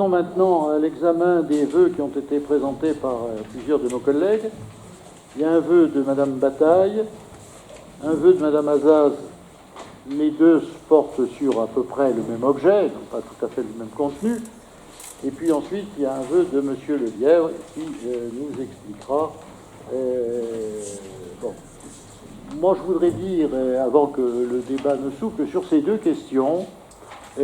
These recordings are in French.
venons maintenant à l'examen des vœux qui ont été présentés par plusieurs de nos collègues. Il y a un vœu de Madame Bataille, un vœu de Madame Azaz. Les deux portent sur à peu près le même objet, donc pas tout à fait le même contenu. Et puis ensuite, il y a un vœu de Monsieur Le Lièvre qui nous expliquera. Bon. Moi, je voudrais dire, avant que le débat ne s'ouvre, que sur ces deux questions, je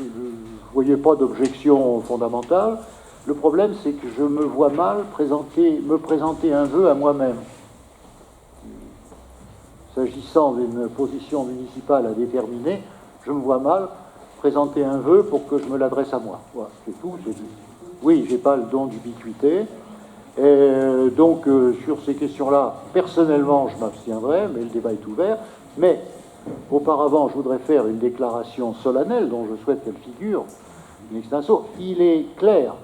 ne voyais pas d'objection fondamentale. Le problème, c'est que je me vois mal me présenter un vœu à moi-même. S'agissant d'une position municipale à déterminer, je me vois mal présenter un vœu pour que je me l'adresse à moi. Voilà, c'est tout. Oui, j'ai pas le don d'ubiquité. Et donc, sur ces questions-là, personnellement, je m'abstiendrai, mais le débat est ouvert. Mais, auparavant, je voudrais faire une déclaration solennelle, dont je souhaite qu'elle figure, une extenso. Il est clair,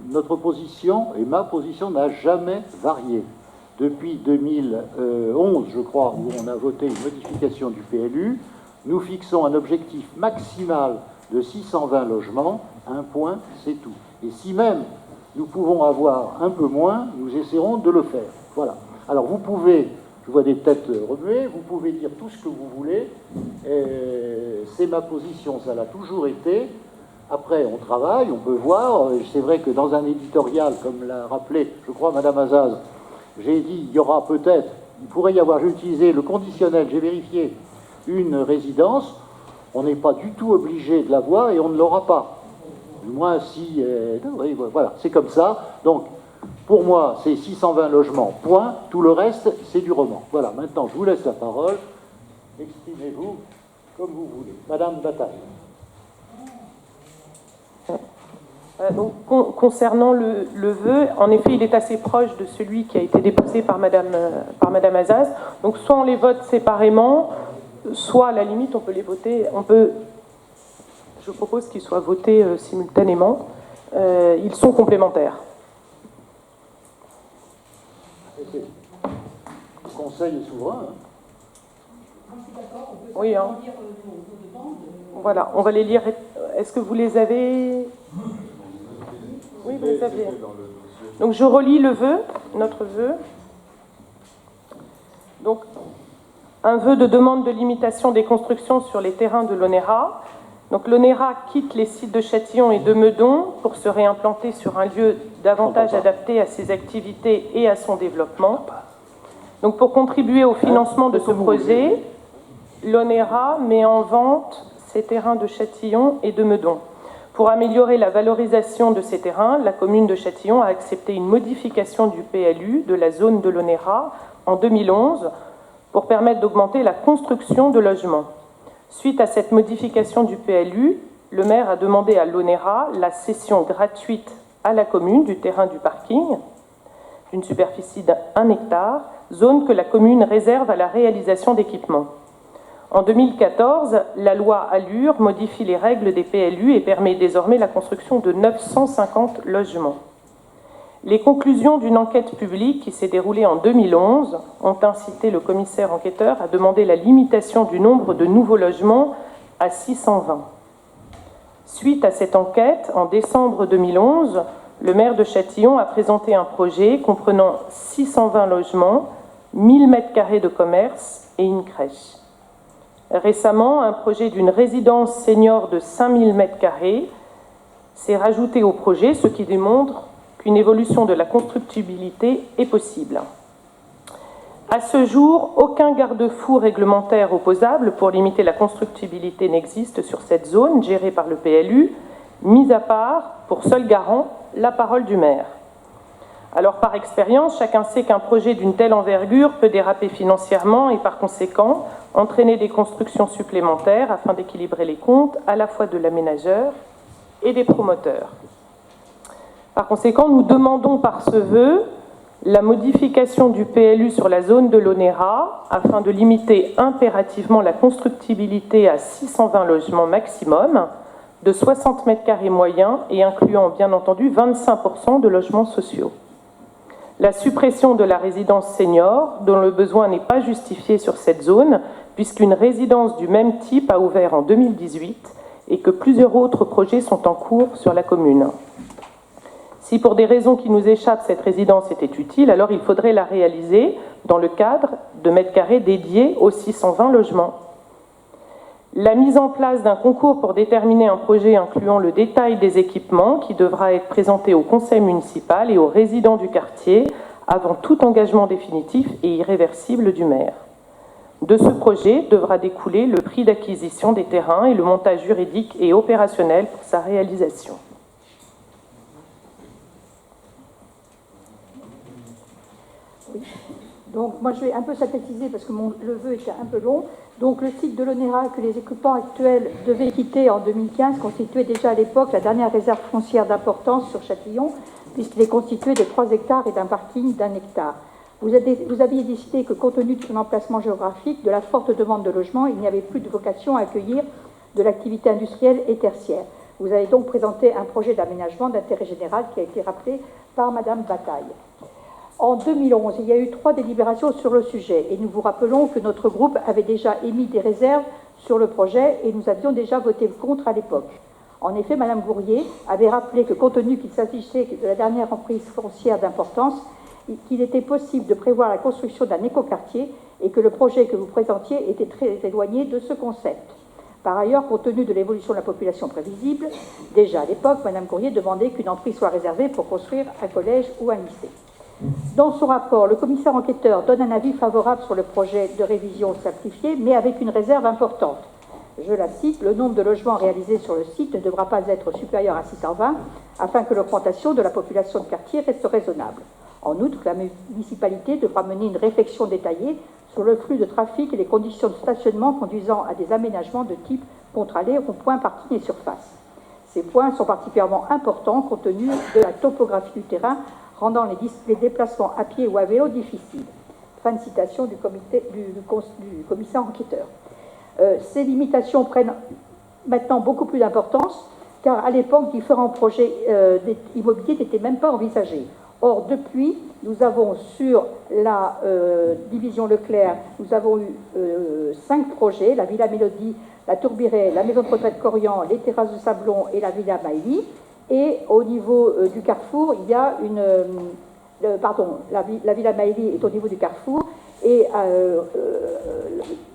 notre position et ma position n'a jamais varié. Depuis 2011, je crois, où on a voté une modification du PLU, nous fixons un objectif maximal de 620 logements, un point, c'est tout. Et si même nous pouvons avoir un peu moins, nous essaierons de le faire. Voilà. Alors vous pouvez, je vois des têtes remuer, vous pouvez dire tout ce que vous voulez, c'est ma position, ça l'a toujours été. Après, on travaille, on peut voir. C'est vrai que dans un éditorial, comme l'a rappelé, je crois, Madame Azaz, j'ai dit, il y aura peut-être, il pourrait y avoir, j'ai utilisé le conditionnel, j'ai vérifié, une résidence, on n'est pas du tout obligé de l'avoir et on ne l'aura pas. Du moins, si... oui, voilà, c'est comme ça. Donc, pour moi, c'est 620 logements, point. Tout le reste, c'est du roman. Voilà, maintenant, je vous laisse la parole. Exprimez-vous comme vous voulez. Madame Bataille. Donc, concernant le vœu, en effet, il est assez proche de celui qui a été déposé par Madame Azaz. Donc, soit on les vote séparément, soit à la limite, on peut les voter. Je propose qu'ils soient votés simultanément. Ils sont complémentaires. Le Conseil est souverain. Oui, hein. Voilà, on va les lire. Est-ce que vous les avez? Oui, vous les aviez. Donc je relis le vœu, notre vœu. Donc, un vœu de demande de limitation des constructions sur les terrains de l'ONERA. Donc l'ONERA quitte les sites de Châtillon et de Meudon pour se réimplanter sur un lieu davantage adapté à ses activités et à son développement. Donc pour contribuer au financement de ce projet, l'ONERA met en vente ces terrains de Châtillon et de Meudon. Pour améliorer la valorisation de ces terrains, la commune de Châtillon a accepté une modification du PLU de la zone de l'ONERA en 2011 pour permettre d'augmenter la construction de logements. Suite à cette modification du PLU, le maire a demandé à l'ONERA la cession gratuite à la commune du terrain du parking, d'une superficie d'1 hectare, zone que la commune réserve à la réalisation d'équipements. En 2014, la loi Allure modifie les règles des PLU et permet désormais la construction de 950 logements. Les conclusions d'une enquête publique qui s'est déroulée en 2011 ont incité le commissaire enquêteur à demander la limitation du nombre de nouveaux logements à 620. Suite à cette enquête, en décembre 2011, le maire de Châtillon a présenté un projet comprenant 620 logements, 1000 m² de commerce et une crèche. Récemment, un projet d'une résidence senior de 5000 m² s'est rajouté au projet, ce qui démontre qu'une évolution de la constructibilité est possible. À ce jour, aucun garde-fou réglementaire opposable pour limiter la constructibilité n'existe sur cette zone gérée par le PLU, mis à part, pour seul garant, la parole du maire. Alors, par expérience, chacun sait qu'un projet d'une telle envergure peut déraper financièrement et, par conséquent, entraîner des constructions supplémentaires afin d'équilibrer les comptes à la fois de l'aménageur et des promoteurs. Par conséquent, nous demandons par ce vœu la modification du PLU sur la zone de l'ONERA afin de limiter impérativement la constructibilité à 620 logements maximum, de 60 m² moyens et incluant bien entendu 25% de logements sociaux. La suppression de la résidence senior, dont le besoin n'est pas justifié sur cette zone, puisqu'une résidence du même type a ouvert en 2018 et que plusieurs autres projets sont en cours sur la commune. Si pour des raisons qui nous échappent, cette résidence était utile, alors il faudrait la réaliser dans le cadre de mètres carrés dédiés aux 620 logements. La mise en place d'un concours pour déterminer un projet incluant le détail des équipements qui devra être présenté au conseil municipal et aux résidents du quartier avant tout engagement définitif et irréversible du maire. De ce projet devra découler le prix d'acquisition des terrains et le montage juridique et opérationnel pour sa réalisation. Oui. Donc moi je vais un peu synthétiser parce que le vœu était un peu long. Donc le site de l'ONERA que les occupants actuels devaient quitter en 2015 constituait déjà à l'époque la dernière réserve foncière d'importance sur Châtillon, puisqu'il est constitué de 3 hectares et d'un parking d'1 hectare. Vous aviez décidé que compte tenu de son emplacement géographique, de la forte demande de logement, il n'y avait plus de vocation à accueillir de l'activité industrielle et tertiaire. Vous avez donc présenté un projet d'aménagement d'intérêt général qui a été rappelé par Madame Bataille. En 2011, il y a eu 3 délibérations sur le sujet et nous vous rappelons que notre groupe avait déjà émis des réserves sur le projet et nous avions déjà voté contre à l'époque. En effet, Madame Gourrier avait rappelé que compte tenu qu'il s'agissait de la dernière emprise foncière d'importance, qu'il était possible de prévoir la construction d'un écoquartier et que le projet que vous présentiez était très éloigné de ce concept. Par ailleurs, compte tenu de l'évolution de la population prévisible, déjà à l'époque, Madame Gourrier demandait qu'une emprise soit réservée pour construire un collège ou un lycée. Dans son rapport, le commissaire enquêteur donne un avis favorable sur le projet de révision simplifiée, mais avec une réserve importante. Je la cite, « Le nombre de logements réalisés sur le site ne devra pas être supérieur à 620 afin que l'augmentation de la population de quartier reste raisonnable. En outre, la municipalité devra mener une réflexion détaillée sur le flux de trafic et les conditions de stationnement conduisant à des aménagements de type contre-allée, rond-point, parking et surface. Ces points sont particulièrement importants compte tenu de la topographie du terrain, rendant les déplacements à pied ou à vélo difficiles. » Fin de citation du commissaire enquêteur. Ces limitations prennent maintenant beaucoup plus d'importance, car à l'époque, différents projets immobiliers n'étaient même pas envisagés. Or, depuis, nous avons sur la division Leclerc, nous avons eu 5 projets, la Villa Mélodie, la Tourbiret, la Maison de retraite Corian, les Terrasses de Sablon et la Villa Mailly. Et au niveau du carrefour, il y a la Villa Mailly est au niveau du carrefour, et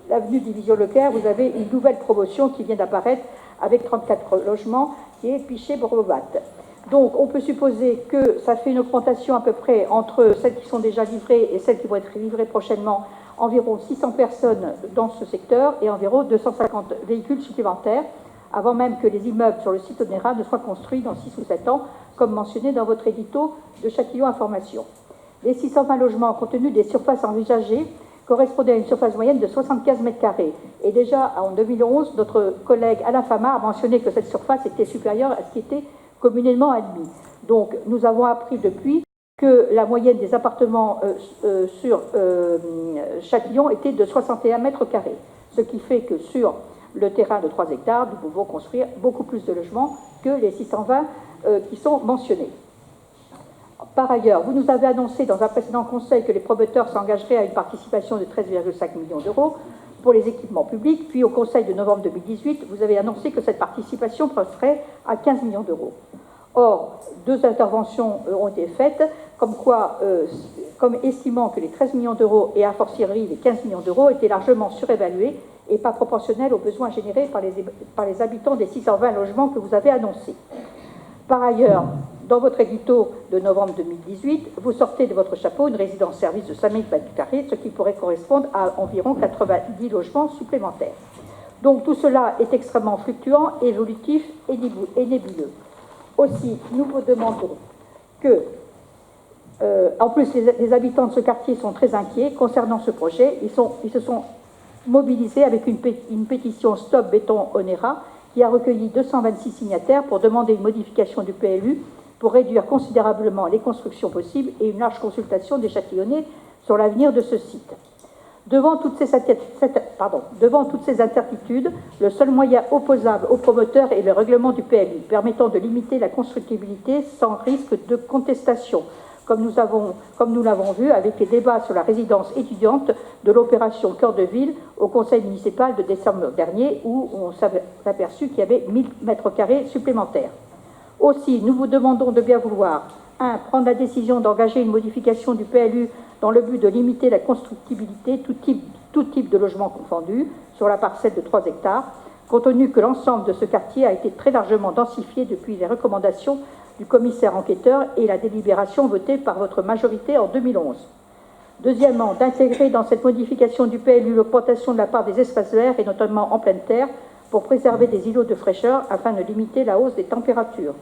l'avenue Division Leclerc, vous avez une nouvelle promotion qui vient d'apparaître avec 34 logements, qui est Pichet-Borovat. Donc, on peut supposer que ça fait une augmentation à peu près entre celles qui sont déjà livrées et celles qui vont être livrées prochainement, environ 600 personnes dans ce secteur et environ 250 véhicules supplémentaires, avant même que les immeubles sur le site ONERA ne soient construits dans 6 ou 7 ans, comme mentionné dans votre édito de Châtillon Information. Les 620 logements, compte tenu des surfaces envisagées, correspondaient à une surface moyenne de 75 mètres carrés. Et déjà, en 2011, notre collègue Alain Fama a mentionné que cette surface était supérieure à ce qui était communément admis. Donc, nous avons appris depuis que la moyenne des appartements sur Châtillon était de 61 mètres carrés, ce qui fait que sur le terrain de 3 hectares, nous pouvons construire beaucoup plus de logements que les 620 qui sont mentionnés. Par ailleurs, vous nous avez annoncé dans un précédent conseil que les promoteurs s'engageraient à une participation de 13,5 millions d'euros pour les équipements publics, puis au conseil de novembre 2018, vous avez annoncé que cette participation passerait à 15 millions d'euros. Or, 2 interventions ont été faites, comme estimant que les 13 millions d'euros et a fortiori les 15 millions d'euros étaient largement surévalués et pas proportionnels aux besoins générés par les habitants des 620 logements que vous avez annoncés. Par ailleurs, dans votre édito de novembre 2018, vous sortez de votre chapeau une résidence-service de 5 000 m², ce qui pourrait correspondre à environ 90 logements supplémentaires. Donc tout cela est extrêmement fluctuant, évolutif et nébuleux. Aussi, nous vous demandons que, en plus, les habitants de ce quartier sont très inquiets concernant ce projet. Ils se sont mobilisés avec une pétition Stop Béton ONERA qui a recueilli 226 signataires pour demander une modification du PLU pour réduire considérablement les constructions possibles et une large consultation des Châtillonnais sur l'avenir de ce site. Devant toutes ces incertitudes, le seul moyen opposable aux promoteurs est le règlement du PLU, permettant de limiter la constructibilité sans risque de contestation, comme nous l'avons vu avec les débats sur la résidence étudiante de l'opération Cœur de Ville au conseil municipal de décembre dernier, où on s'est aperçu qu'il y avait 1000 mètres carrés supplémentaires. Aussi, nous vous demandons de bien vouloir 1. Prendre la décision d'engager une modification du PLU dans le but de limiter la constructibilité, tout type de logement confondu, sur la parcelle de 3 hectares, compte tenu que l'ensemble de ce quartier a été très largement densifié depuis les recommandations du commissaire enquêteur et la délibération votée par votre majorité en 2011. Deuxièmement, d'intégrer dans cette modification du PLU l'augmentation de la part des espaces verts, et notamment en pleine terre, pour préserver des îlots de fraîcheur afin de limiter la hausse des températures.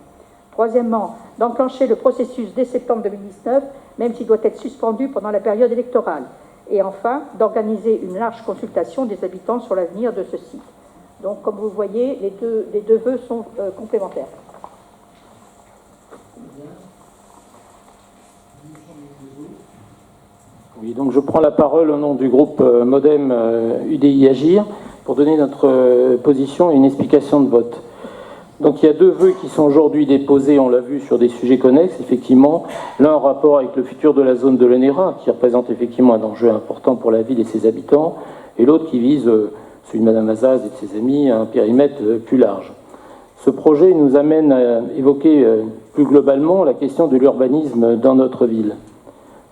Troisièmement, d'enclencher le processus dès septembre 2019, même s'il doit être suspendu pendant la période électorale. Et enfin, d'organiser une large consultation des habitants sur l'avenir de ce site. Donc, comme vous voyez, les deux vœux sont complémentaires. Oui, donc je prends la parole au nom du groupe Modem UDI Agir pour donner notre position et une explication de vote. Donc il y a 2 vœux qui sont aujourd'hui déposés, on l'a vu, sur des sujets connexes, effectivement. L'un en rapport avec le futur de la zone de l'ONERA, qui représente effectivement un enjeu important pour la ville et ses habitants, et l'autre qui vise, celui de Mme Azaz et de ses amis, un périmètre plus large. Ce projet nous amène à évoquer plus globalement la question de l'urbanisme dans notre ville.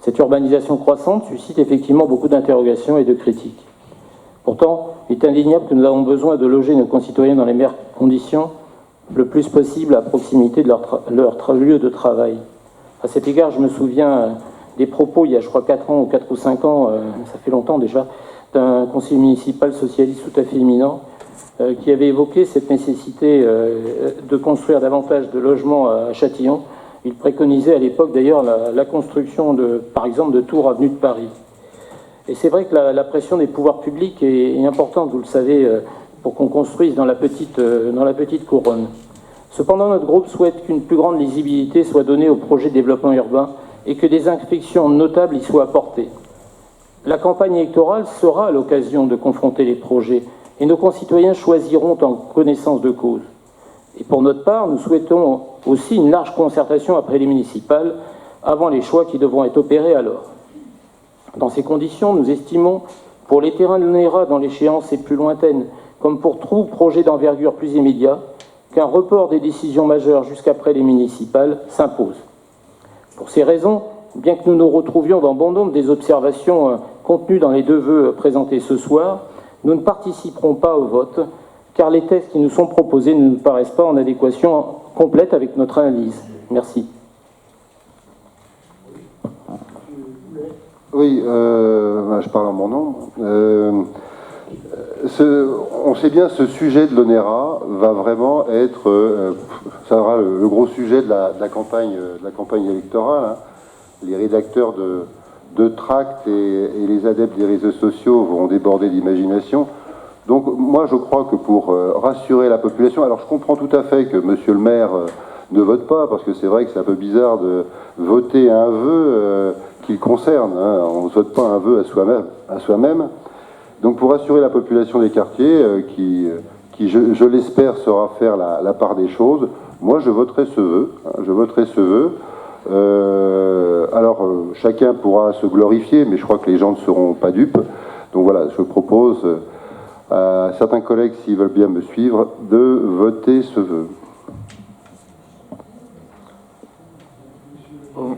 Cette urbanisation croissante suscite effectivement beaucoup d'interrogations et de critiques. Pourtant, il est indéniable que nous avons besoin de loger nos concitoyens dans les meilleures conditions, le plus possible à proximité de leur lieu de travail. À cet égard, je me souviens des propos, il y a je crois 4 ans ou 4 ou 5 ans, ça fait longtemps déjà, d'un conseiller municipal socialiste tout à fait éminent, qui avait évoqué cette nécessité de construire davantage de logements à Châtillon. Il préconisait à l'époque d'ailleurs la construction, par exemple, de tours avenue de Paris. Et c'est vrai que la pression des pouvoirs publics est importante, vous le savez, pour qu'on construise dans la petite couronne. Cependant, notre groupe souhaite qu'une plus grande lisibilité soit donnée au projet de développement urbain et que des inspections notables y soient apportées. La campagne électorale sera l'occasion de confronter les projets et nos concitoyens choisiront en connaissance de cause. Et pour notre part, nous souhaitons aussi une large concertation après les municipales, avant les choix qui devront être opérés alors. Dans ces conditions, nous estimons, pour les terrains de l'ONERA dont l'échéance est plus lointaine, comme pour tout projet d'envergure plus immédiat, qu'un report des décisions majeures jusqu'après les municipales s'impose. Pour ces raisons, bien que nous nous retrouvions dans bon nombre des observations contenues dans les 2 vœux présentés ce soir, nous ne participerons pas au vote, car les textes qui nous sont proposés ne nous paraissent pas en adéquation complète avec notre analyse. Merci. Oui, je parle en mon nom. On sait bien que ce sujet de l'ONERA va vraiment être, ça sera le gros sujet de la campagne électorale. Hein. Les rédacteurs de tracts et les adeptes des réseaux sociaux vont déborder d'imagination. Donc moi je crois que pour rassurer la population, alors je comprends tout à fait que monsieur le maire ne vote pas, parce que c'est vrai que c'est un peu bizarre de voter un vœu qui le concerne, hein. On ne vote pas un vœu à soi-même. Donc pour rassurer la population des quartiers, qui je l'espère saura faire la part des choses, moi je voterai ce vœu, hein, je voterai ce vœu. Alors chacun pourra se glorifier, mais je crois que les gens ne seront pas dupes. Donc voilà, je propose à certains collègues, s'ils veulent bien me suivre, de voter ce vœu.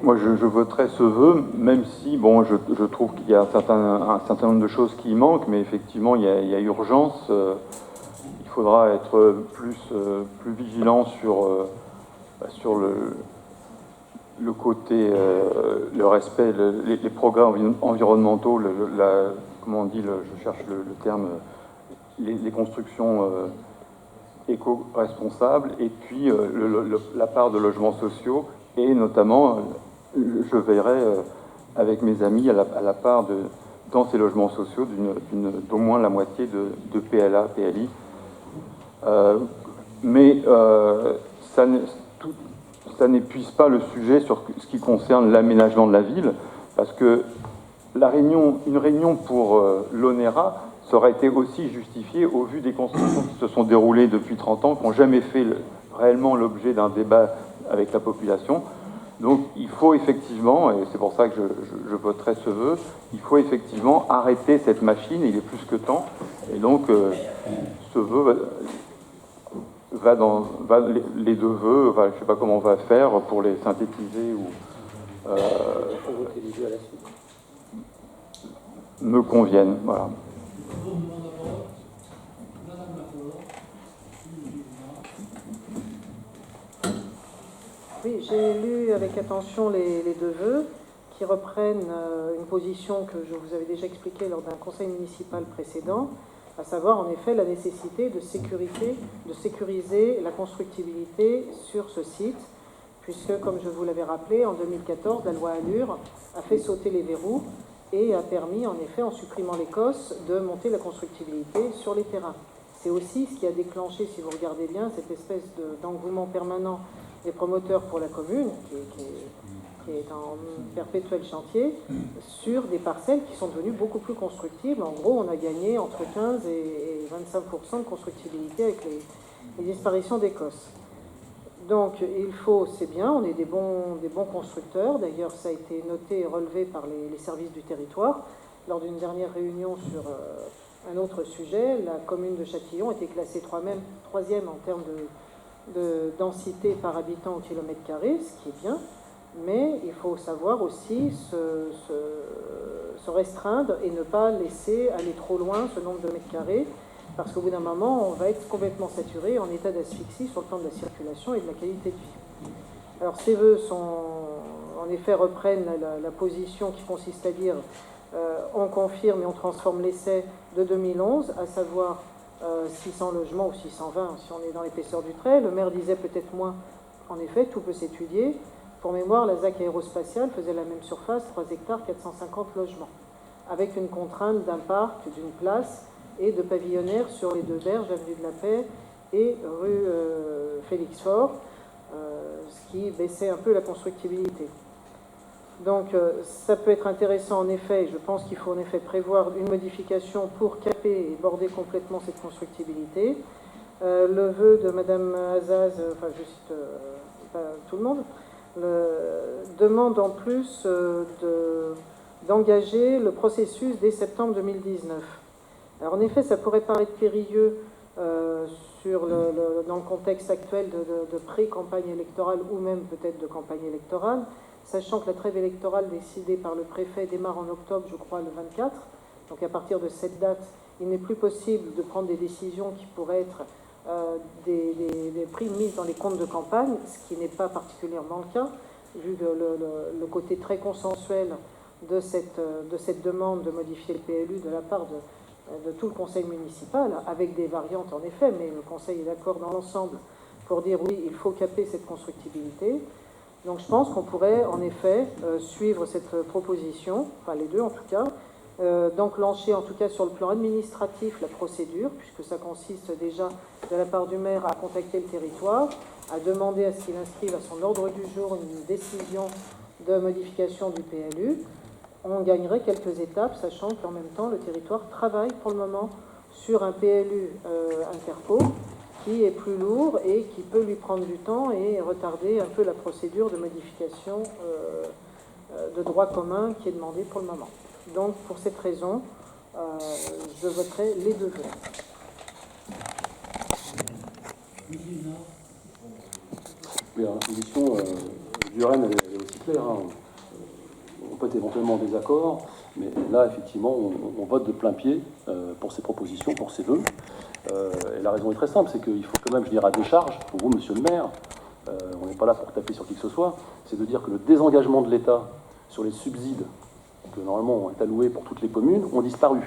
Moi, je voterai ce vœu, même si, bon, je trouve qu'il y a un certain nombre de choses qui manquent, mais effectivement, il y a urgence. Il faudra être plus vigilant sur le côté, le respect, les progrès environnementaux, comment on dit, je cherche le terme, les constructions éco-responsables, et puis la part de logements sociaux, et notamment, je veillerai avec mes amis à la part dans ces logements sociaux d'au moins la moitié de PLA, PLI. Mais ça n'épuise pas le sujet sur ce qui concerne l'aménagement de la ville, parce que une réunion pour l'ONERA, ça aurait été aussi justifié au vu des constructions qui se sont déroulées depuis 30 ans, qui n'ont jamais fait réellement l'objet d'un débat avec la population. Donc il faut effectivement, et c'est pour ça que je voterai ce vœu, il faut effectivement arrêter cette machine, il est plus que temps. Et donc ce vœu les deux vœux, je ne sais pas comment on va faire pour les synthétiser ou me conviennent. Voilà. Oui, j'ai lu avec attention les deux vœux qui reprennent une position que je vous avais déjà expliquée lors d'un conseil municipal précédent, à savoir en effet la nécessité de sécuriser la constructibilité sur ce site, puisque, comme je vous l'avais rappelé, en 2014, la loi Allure a fait sauter les verrous et a permis, en effet, en supprimant l'Écosse, de monter la constructibilité sur les terrains. C'est aussi ce qui a déclenché, si vous regardez bien, cette espèce d'engouement permanent des promoteurs pour la commune, qui est en perpétuel chantier, sur des parcelles qui sont devenues beaucoup plus constructibles. En gros, on a gagné entre 15 et 25% de constructibilité avec les disparitions d'Écosse. Donc, il faut, c'est bien, on est des bons constructeurs. D'ailleurs, ça a été noté et relevé par les services du territoire. Lors d'une dernière réunion sur un autre sujet, la commune de Châtillon était classée troisième en termes de densité par habitant au kilomètre carré, ce qui est bien, mais il faut savoir aussi se restreindre et ne pas laisser aller trop loin ce nombre de mètres carrés, parce qu'au bout d'un moment, on va être complètement saturé, en état d'asphyxie sur le plan de la circulation et de la qualité de vie. Alors ces vœux en effet reprennent la position qui consiste à dire on confirme et on transforme l'essai de 2011, à savoir 600 logements ou 620 si on est dans l'épaisseur du trait. Le maire disait peut-être moins. En effet, tout peut s'étudier. Pour mémoire, la ZAC aérospatiale faisait la même surface, 3 hectares, 450 logements, avec une contrainte d'un parc, d'une place et de pavillonnaires sur les deux berges, avenue de la Paix et rue Félix Faure, ce qui baissait un peu la constructibilité. Donc ça peut être intéressant en effet, je pense qu'il faut en effet prévoir une modification pour caper et border complètement cette constructibilité. Le vœu de Madame Azaz, enfin je cite pas tout le monde, demande en plus d'engager le processus dès septembre 2019. Alors en effet, ça pourrait paraître périlleux dans le contexte actuel de pré-campagne électorale ou même peut-être de campagne électorale, sachant que la trêve électorale décidée par le préfet démarre en octobre, je crois, le 24. Donc à partir de cette date, il n'est plus possible de prendre des décisions qui pourraient être des primes mises dans les comptes de campagne, ce qui n'est pas particulièrement le cas, vu le côté très consensuel de cette demande de modifier le PLU de la part de tout le conseil municipal, avec des variantes en effet, mais le conseil est d'accord dans l'ensemble pour dire oui, il faut caper cette constructibilité. Donc je pense qu'on pourrait en effet suivre cette proposition, enfin les deux en tout cas, d'enclencher en tout cas sur le plan administratif la procédure, puisque ça consiste déjà de la part du maire à contacter le territoire, à demander à ce qu'il inscrive à son ordre du jour une décision de modification du PLU. On gagnerait quelques étapes, sachant qu'en même temps le territoire travaille pour le moment sur un PLU interco qui est plus lourd et qui peut lui prendre du temps et retarder un peu la procédure de modification de droit commun qui est demandée pour le moment. Donc, pour cette raison, je voterai les deux vœux. Oui, la position du RN elle est aussi claire. Hein. On peut être éventuellement en désaccord, mais là, effectivement, on vote de plein pied pour ces propositions, pour ces vœux. Et la raison est très simple, c'est qu'il faut quand même, je dirais, à décharge, pour vous, monsieur le maire, on n'est pas là pour taper sur qui que ce soit, c'est de dire que le désengagement de l'État sur les subsides que normalement est alloués pour toutes les communes ont disparu.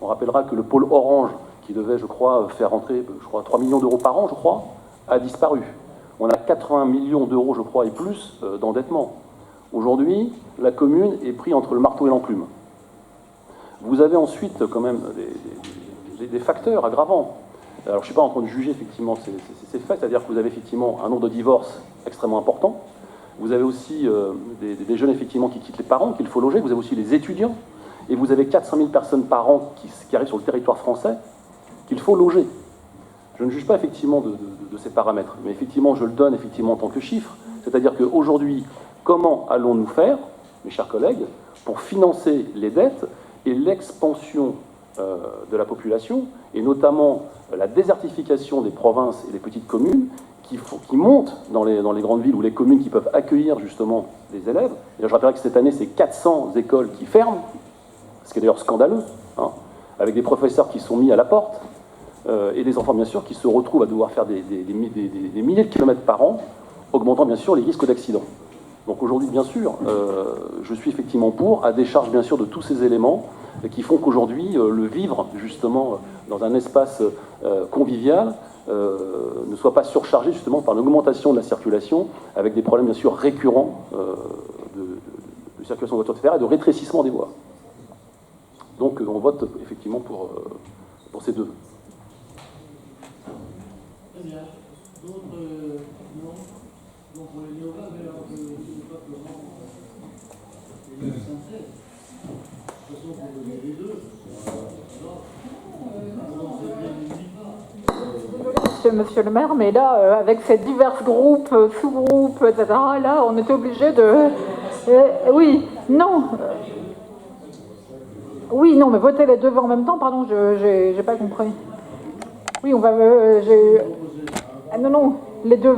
On rappellera que le pôle Orange, qui devait, je crois, faire rentrer 3 millions d'euros par an, je crois, a disparu. On a 80 millions d'euros, je crois, et plus d'endettement. Aujourd'hui, la commune est prise entre le marteau et l'enclume. Vous avez ensuite quand même des facteurs aggravants. Alors, je ne suis pas en train de juger effectivement ces faits, c'est-à-dire que vous avez effectivement un nombre de divorces extrêmement important. Vous avez aussi des jeunes effectivement qui quittent les parents, qu'il faut loger. Vous avez aussi les étudiants. Et vous avez 400 000 personnes par an qui arrivent sur le territoire français qu'il faut loger. Je ne juge pas effectivement de ces paramètres, mais effectivement, je le donne effectivement en tant que chiffre. C'est-à-dire qu'aujourd'hui, comment allons-nous faire, mes chers collègues, pour financer les dettes et l'expansion de la population, et notamment la désertification des provinces et des petites communes qui montent dans les grandes villes ou les communes qui peuvent accueillir justement des élèves. Et là, je rappellerai que cette année, c'est 400 écoles qui ferment, ce qui est d'ailleurs scandaleux, hein, avec des professeurs qui sont mis à la porte, et des enfants, bien sûr, qui se retrouvent à devoir faire des milliers de kilomètres par an, augmentant, bien sûr, les risques d'accident. Donc aujourd'hui, bien sûr, je suis effectivement pour, à décharge, bien sûr, de tous ces éléments qui font qu'aujourd'hui, le vivre, justement, dans un espace convivial, ne soit pas surchargé, justement, par l'augmentation de la circulation, avec des problèmes, bien sûr, récurrents de circulation de voitures, etc., et de rétrécissement des voies. Donc on vote, effectivement, pour ces deux. Très bien. D'autres non. Donc pour les néo-bas, mais alors que c'est pas comment les synthèses. De toute façon, pour donner les deux. Monsieur le maire, mais là, avec ces divers groupes, sous-groupes, etc., là, on est obligé de... oui, non. Oui, non, mais voter les deux en même temps, pardon, j'ai pas compris. Oui, on va... non, les deux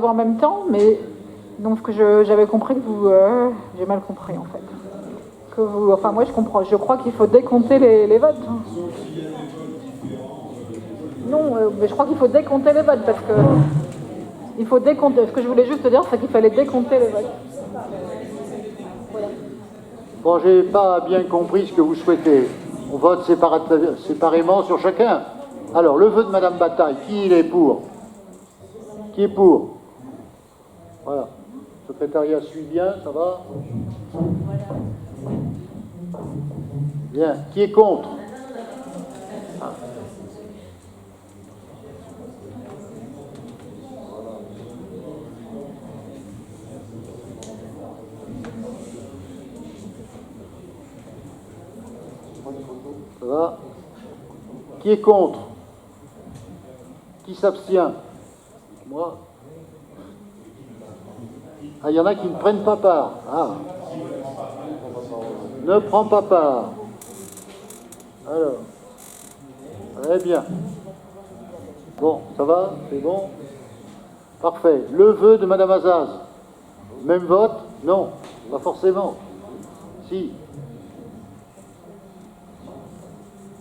en même temps, mais... Donc, ce que j'avais compris que vous... j'ai mal compris, en fait. Que vous... Enfin, moi, je comprends. Je crois qu'il faut décompter les votes. Non, mais je crois qu'il faut décompter les votes, parce que... Il faut décompter... Ce que je voulais juste dire, c'est qu'il fallait décompter les votes. Voilà. Bon, j'ai pas bien compris ce que vous souhaitez. On vote séparément sur chacun. Alors, le vœu de Madame Bataille, qui il est pour? Qui est pour? Voilà. Le secrétariat suit bien, ça va? Bien. Qui est contre? Ça va? Qui est contre? Qui s'abstient? Moi. Ah, il y en a qui ne prennent pas part. Ah. Ne prend pas part. Alors. Très bien. Bon, ça va? C'est bon? Parfait. Le vœu de Madame Azaz. Même vote? Non, pas forcément. Si.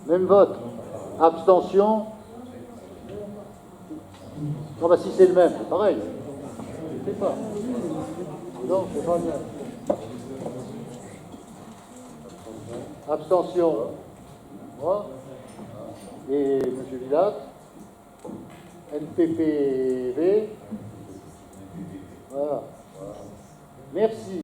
Même vote. Abstention? Non, bah si c'est le même, c'est pareil. Je sais pas. Non, c'est pas le même. Abstention? Moi? Et M. Villas? NPPV? Voilà. Merci.